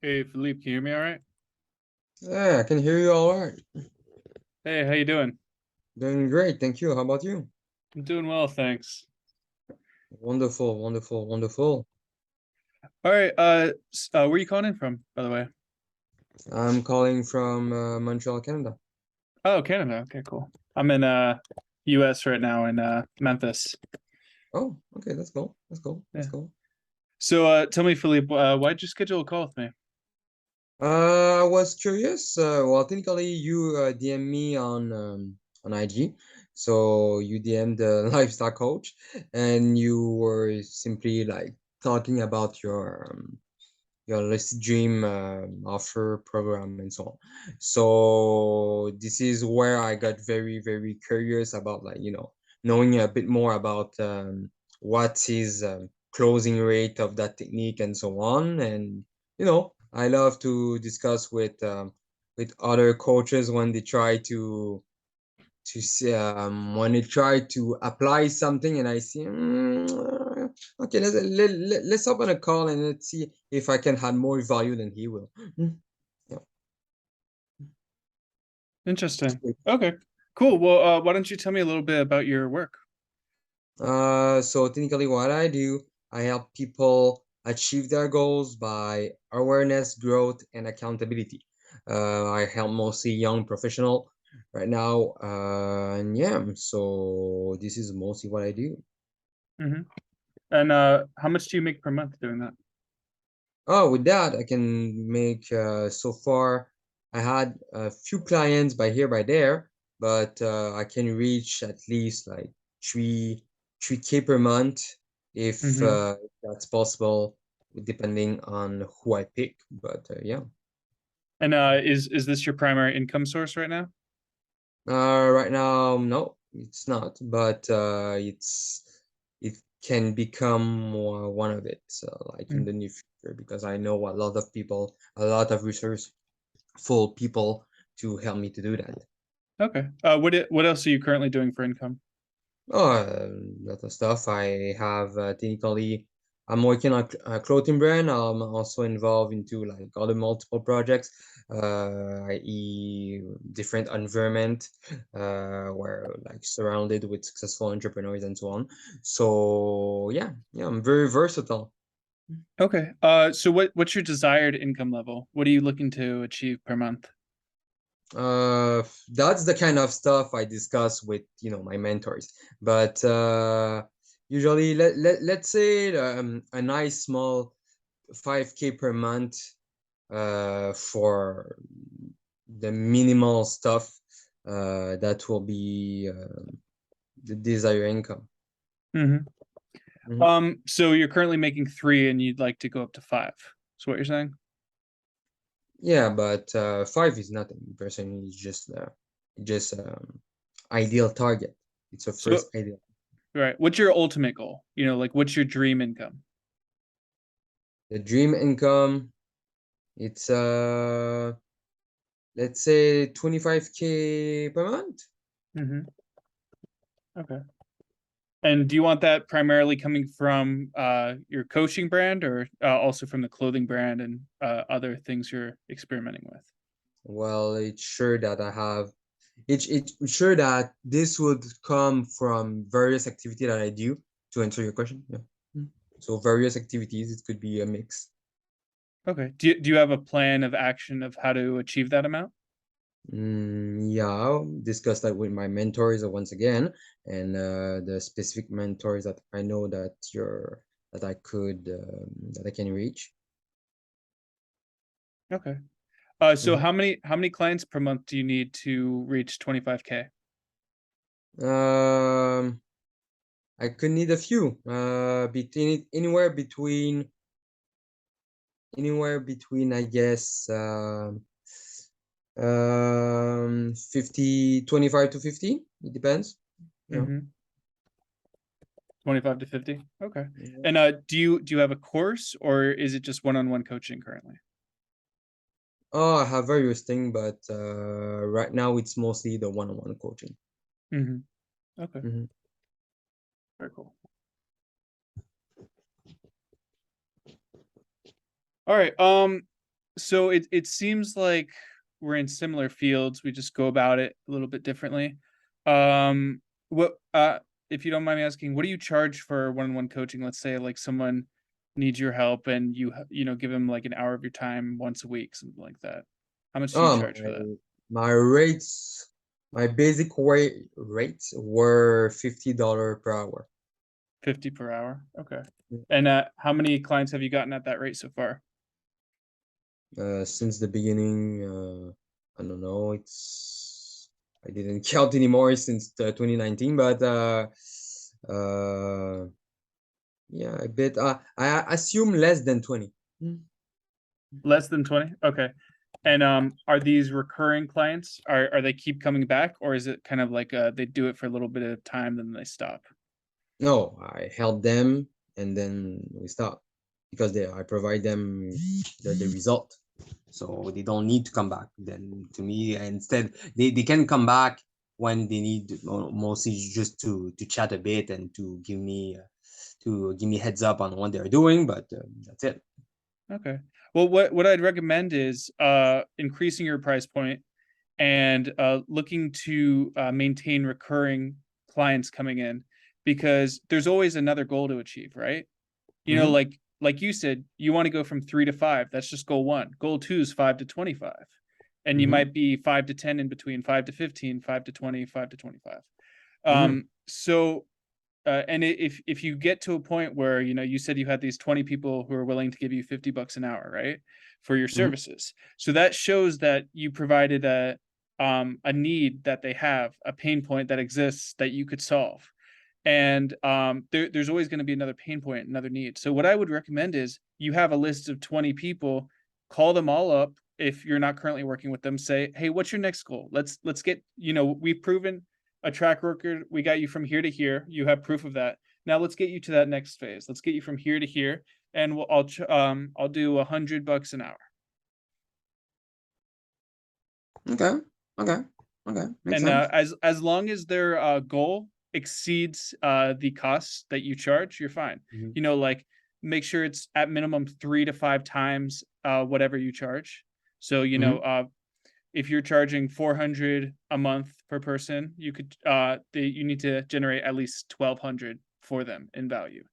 Hey, Philippe, can you hear me all right? Yeah, I can hear you all right. Hey, how you doing? Doing great, thank you. How about you? I'm doing well, thanks. Wonderful, wonderful, wonderful. All right, where are you calling in from, by the way? I'm calling from Montreal, Canada. Oh, Canada. Okay, cool. I'm in US right now in Memphis. Oh, okay, that's cool. That's cool. That's Yeah. cool. So tell me, Philippe, why'd you schedule a call with me? I was curious. Well, technically, you DM me on IG, so you DM the lifestyle coach, and you were simply like talking about your Lucid Dream offer program and so on. So this is where I got very, very curious about knowing a bit more about what is closing rate of that technique and so on. And I love to discuss with other coaches when they try to see when they try to apply something and I see okay, let's open a call and let's see if I can add more value than he will. Yeah. Interesting. Okay, cool. Well, why don't you tell me a little bit about your work? So technically what I do, I help people achieve their goals by awareness, growth, and accountability. I help mostly young professional right now. And yeah, so this is mostly what I do. hmm And how much do you make per month doing that? Oh, with that, I can make so far. I had a few clients by here, by there, but I can reach at least like three, 3K per month if hmm that's possible, depending on who I pick. But yeah, And is this your primary income source right now? right now, no, it's not, but it can become one of it, so like in the near future, because I know a lot of people, a lot of research full people to help me to do that. Okay. What else are you currently doing for income? Oh, lot of stuff. I have technically, I'm working on a clothing brand. I'm also involved into like other multiple projects, i.e., different environment, where like surrounded with successful entrepreneurs and so on. So yeah, yeah, I'm very versatile. Okay. So what's your desired income level? What are you looking to achieve per month? That's the kind of stuff I discuss with, my mentors. But usually, let's say a nice small 5K per month for the minimal stuff that will be the desired income. hmm Mhm. So you're currently making three and you'd like to go up to five. That's what you're saying? Yeah, but five is nothing. Personally, it's just ideal target. It's a So first ideal. right. What's your ultimate goal? Like what's your dream income? The dream income, it's let's say 25K per month. hmm Okay. And do you want that primarily coming from your coaching brand or also from the clothing brand and other things you're experimenting with? Well, it's sure that I have it's sure that this would come from various activity that I do to answer your question. Yeah. Mm. So various activities, it could be a mix. Okay. Do you have a plan of action of how to achieve that amount? Yeah, I'll discuss that with my mentors once again, and the specific mentors that I know that I could that I can reach. Okay. So Mhm. how many clients per month do you need to reach 25K? Um, I could need a few. Between anywhere between I guess 50, 25 to 50. It depends. Yeah. Mm-hmm. 25 to 50. Okay. Yeah. And do you have a course or is it just one-on-one coaching currently? Oh, I have various things, but right now it's mostly the one-on-one coaching. Mm-hmm. Okay. Mhm. Very cool. All right. So it seems like we're in similar fields. We just go about it a little bit differently. What if you don't mind me asking, what do you charge for one-on-one coaching? Let's say like someone needs your help and you know give them like an hour of your time once a week, something like that. How much do you Oh, charge for that? my rates, my basic rates were $50 per hour. 50 per hour. Okay. And how many clients have you gotten at that rate so far? Since the beginning, I don't know, I didn't count anymore since 2019, but uh, yeah, a bit. I assume less than 20. Mm. Less than 20? Okay. And are these recurring clients? Are they keep coming back, or is it kind of like they do it for a little bit of time, then they stop? No, I help them and then we stop because I provide them the result. So they don't need to come back. Then to me, instead, they can come back when they need mostly just to chat a bit and to give me heads up on what they're doing. But that's it. Okay. Well, what I'd recommend is increasing your price point and looking to maintain recurring clients coming in, because there's always another goal to achieve, right? You know, Mm-hmm. like you said, you want to go from 3 to 5. That's just goal 1. Goal 2 is 5 to 25. And you Mm-hmm. might be 5 to 10 in between, 5 to 15, 5 to 20, 5 to 25. Mm-hmm. So and if you get to a point where you know you said you had these 20 people who are willing to give you $50 an hour, right, for your Mm-hmm. services, so that shows that you provided a need that they have, a pain point that exists that you could solve. And there's always going to be another pain point, another need. So what I would recommend is you have a list of 20 people, call them all up. If you're not currently working with them, say, hey, what's your next goal? Let's get, you know, we've proven a track record. We got you from here to here. You have proof of that. Now let's get you to that next phase. Let's get you from here to here, and I'll do $100 an hour. Okay. Okay. Okay. Makes And sense. as long as their goal exceeds the costs that you charge, you're fine. Mm-hmm. You know, like make sure it's at minimum 3 to 5 times whatever you charge. So you know, if you're charging 400 a month per person, you could you need to generate at least 1,200 for them in value.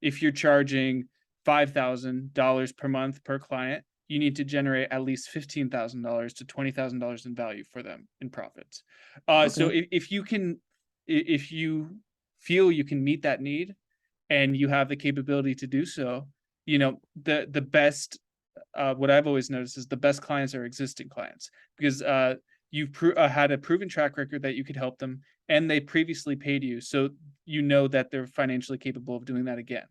If you're charging $5,000 per month per client, you need to generate at least $15,000 to $20,000 in value for them in profits. So Okay. if you can, if you feel you can meet that need and you have the capability to do so, you know, the best, what I've always noticed is the best clients are existing clients, because you've had a proven track record that you could help them, and they previously paid you, so you know that they're financially capable of doing that again.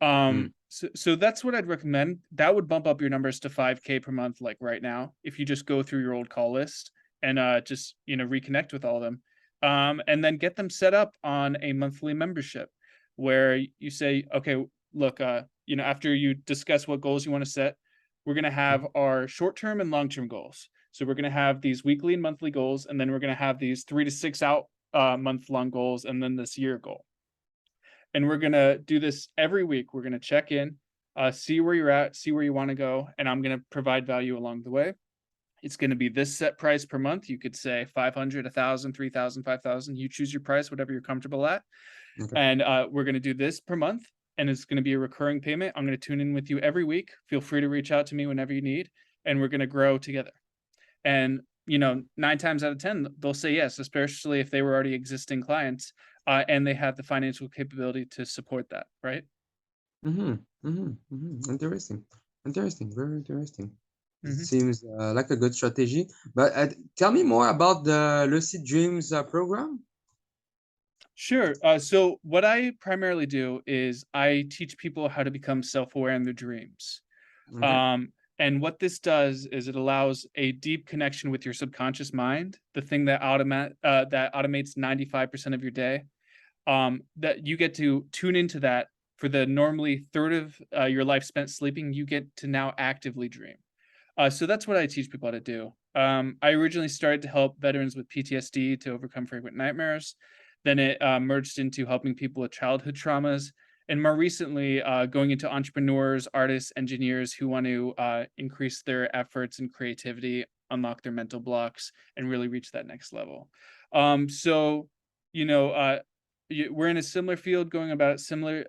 Mm. So that's what I'd recommend. That would bump up your numbers to 5K per month, like right now, if you just go through your old call list and just you know reconnect with all of them, and then get them set up on a monthly membership, where you say, okay, look, you know, after you discuss what goals you want to set, we're gonna have our short-term and long-term goals. So we're gonna have these weekly and monthly goals, and then we're gonna have these 3 to 6 out month-long goals, and then this year goal. And we're gonna do this every week. We're gonna check in, see where you're at, see where you want to go, and I'm gonna provide value along the way. It's gonna be this set price per month. You could say 500, 1,000, 3,000, 5,000. You choose your price, whatever you're comfortable at. Okay. And we're gonna do this per month, and it's gonna be a recurring payment. I'm gonna tune in with you every week. Feel free to reach out to me whenever you need, and we're gonna grow together. And you know, 9 times out of 10, they'll say yes, especially if they were already existing clients, and they have the financial capability to support that, right? Mm-hmm. Mm-hmm. Mm-hmm. Interesting. Interesting. Very interesting. It Hmm. seems like a good strategy. But tell me more about the Lucid Dreams program. Sure. So what I primarily do is I teach people how to become self-aware in their dreams. Okay. Um, and what this does is it allows a deep connection with your subconscious mind, the thing that that automates 95% of your day. That you get to tune into that for the normally third of your life spent sleeping. You get to now actively dream. So that's what I teach people how to do. I originally started to help veterans with PTSD to overcome frequent nightmares. Then it merged into helping people with childhood traumas. and more recently, going into entrepreneurs, artists, engineers who want to increase their efforts and creativity, unlock their mental blocks, and really reach that next level. So, you know, we're in a similar field, going about it similar,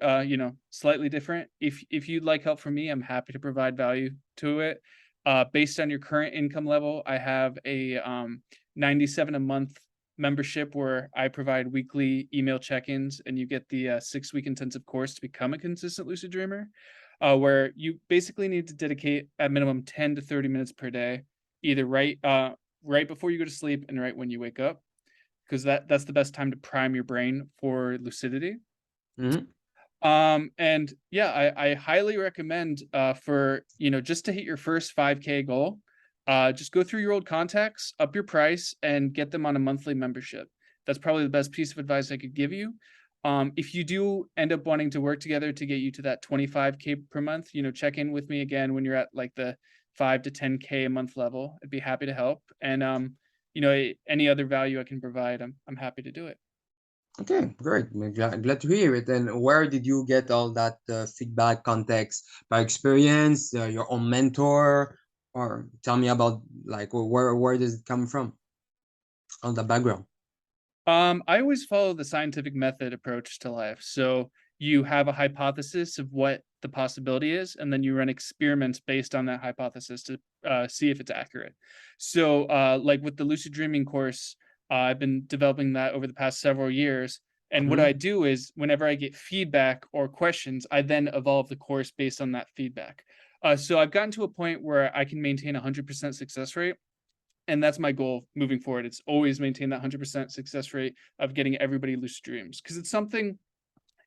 slightly different. If you'd like help from me, I'm happy to provide value to it. Based on your current income level, I have a 97 a month membership where I provide weekly email check-ins, and you get the 6-week intensive course to become a consistent lucid dreamer, where you basically need to dedicate at minimum 10 to 30 minutes per day, either right before you go to sleep and right when you wake up, because that's the best time to prime your brain for lucidity. Hmm. And yeah, I highly recommend for, just to hit your first 5K goal, just go through your old contacts, up your price, and get them on a monthly membership. That's probably the best piece of advice I could give you. If you do end up wanting to work together to get you to that 25K per month, check in with me again when you're at like the 5 to 10K a month level. I'd be happy to help. And any other value I can provide, I'm happy to do it. Okay, great. I'm glad to hear it. And where did you get all that feedback, context, by experience, your own mentor, or tell me about like where does it come from? All the background. I always follow the scientific method approach to life. So you have a hypothesis of what the possibility is, and then you run experiments based on that hypothesis to see if it's accurate. So, like with the lucid dreaming course, I've been developing that over the past several years. And what I Hmm. do is, whenever I get feedback or questions, I then evolve the course based on that feedback. So I've gotten to a point where I can maintain a 100% success rate, and that's my goal moving forward. It's always maintain that 100% success rate of getting everybody lucid dreams, because it's something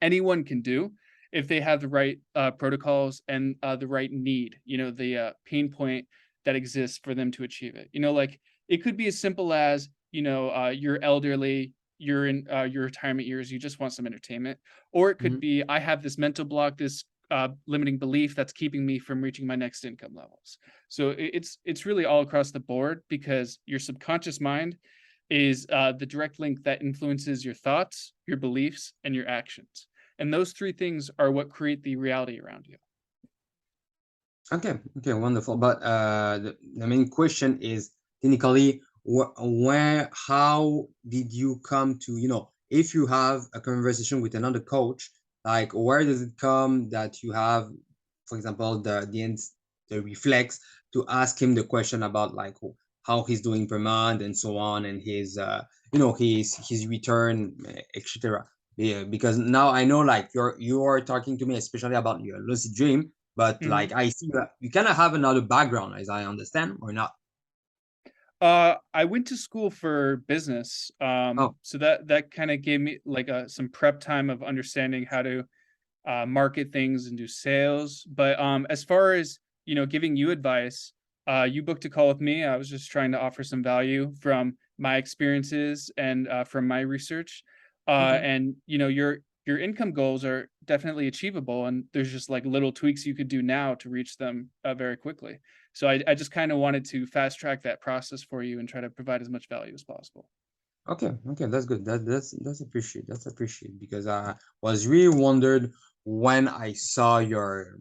anyone can do if they have the right protocols and the right need, the pain point that exists for them to achieve it. Like it could be as simple as, you're elderly, you're in your retirement years, you just want some entertainment. Or it could Hmm. be, I have this mental block, this limiting belief that's keeping me from reaching my next income levels. So it's really all across the board, because your subconscious mind is the direct link that influences your thoughts, your beliefs, and your actions. And those three things are what create the reality around you. Okay, okay, wonderful. But the main question is technically how did you come to, if you have a conversation with another coach, like where does it come that you have, for example, the reflex to ask him the question about like how he's doing per month and so on, and his his return, etc. Yeah, because now I know like you are talking to me especially about your lucid dream, but Mhm. like I see that you kind of have another background, as I understand, or not? I went to school for business, Oh, so that kind of gave me like some prep time of understanding how to market things and do sales. But as far as giving you advice, you booked a call with me. I was just trying to offer some value from my experiences and from my research. okay. And your income goals are definitely achievable, and there's just like little tweaks you could do now to reach them very quickly. So I just kind of wanted to fast track that process for you and try to provide as much value as possible. Okay, okay, that's good. That's appreciate because I was really wondered when I saw your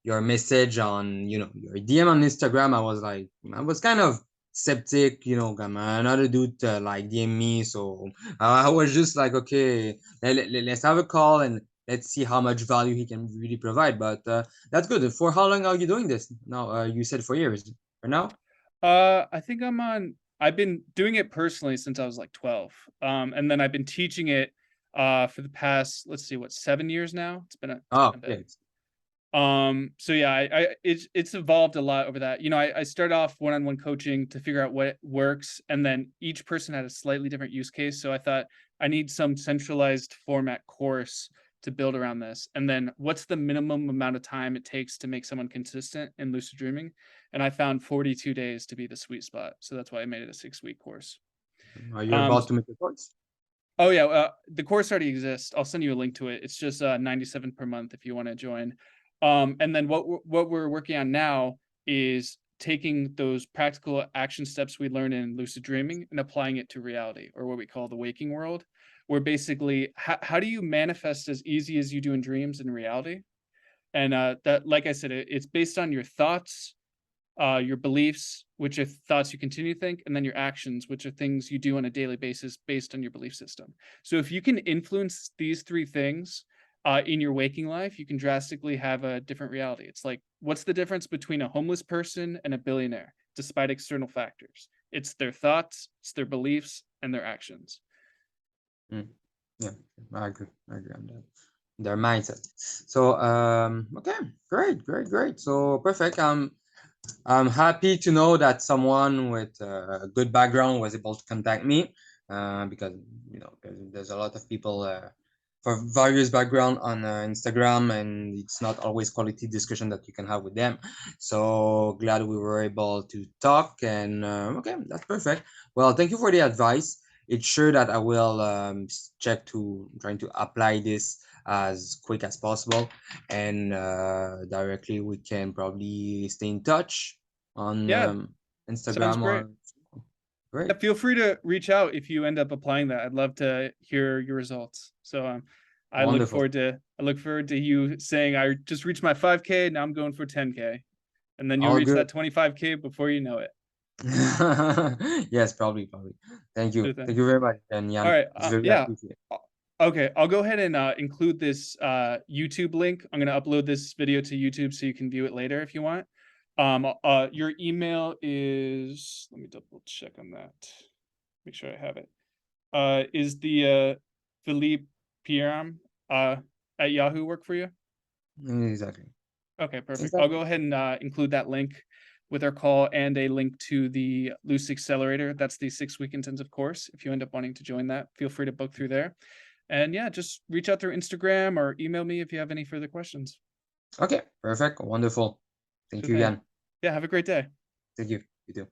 message on your DM on Instagram. I was kind of skeptic, come another dude like DM me, so I was just like, okay, let's have a call and let's see how much value he can really provide. But that's good. For how long are you doing this now? You said 4 years. For now? I think I've been doing it personally since I was like 12. And then I've been teaching it for the past, let's see, what, 7 years now? It's Oh, been a bit. okay. So yeah, it's evolved a lot over that. I started off one-on-one coaching to figure out what works, and then each person had a slightly different use case. So I thought I need some centralized format course to build around this. And then what's the minimum amount of time it takes to make someone consistent in lucid dreaming? And I found 42 days to be the sweet spot. So that's why I made it a 6-week course. Are you Um, about to make a choice? Oh yeah, the course already exists. I'll send you a link to it. It's just 97 per month if you want to join. And then what we're working on now is taking those practical action steps we learned in lucid dreaming and applying it to reality, or what we call the waking world, where basically how do you manifest as easy as you do in dreams in reality? And that, like I said, it's based on your thoughts, your beliefs, which are thoughts you continue to think, and then your actions, which are things you do on a daily basis based on your belief system. So if you can influence these three things in your waking life, you can drastically have a different reality. It's like, what's the difference between a homeless person and a billionaire, despite external factors? It's their thoughts, it's their beliefs, and their actions. Mm. Yeah, I agree. I agree on that. Their mindset. So, okay, great. So perfect. I'm happy to know that someone with a good background was able to contact me, because there's a lot of people for various background on Instagram, and it's not always quality discussion that you can have with them. So glad we were able to talk, and okay, that's perfect. Well, thank you for the advice. It's sure that I will check to trying to apply this as quick as possible, and directly we can probably stay in touch on Yeah, sounds Instagram great. or great. Yeah, feel free to reach out if you end up applying that. I'd love to hear your results. So Wonderful. I look forward to you saying I just reached my 5K, now I'm going for 10K. And then you'll All reach good. that 25K before you know it. Yes, probably. Thank you. Sure thing. Thank you very much, and All Jan. right. It's very Yeah. appreciated. Okay. I'll go ahead and include this YouTube link. I'm going to upload this video to YouTube so you can view it later if you want. Your email is, let me double check on that. Make sure I have it. Is the Philippe Pieram at Yahoo work for you? Exactly. Okay, perfect. I'll Exactly. go ahead and include that link with our call and a link to the Lucid Accelerator. That's the 6-week intensive course. If you end up wanting to join that, feel free to book through there. And yeah, just reach out through Instagram or email me if you have any further questions. Okay, perfect. Wonderful. Thank Sure you thing. again. Yeah, have a great day. Thank you. You too.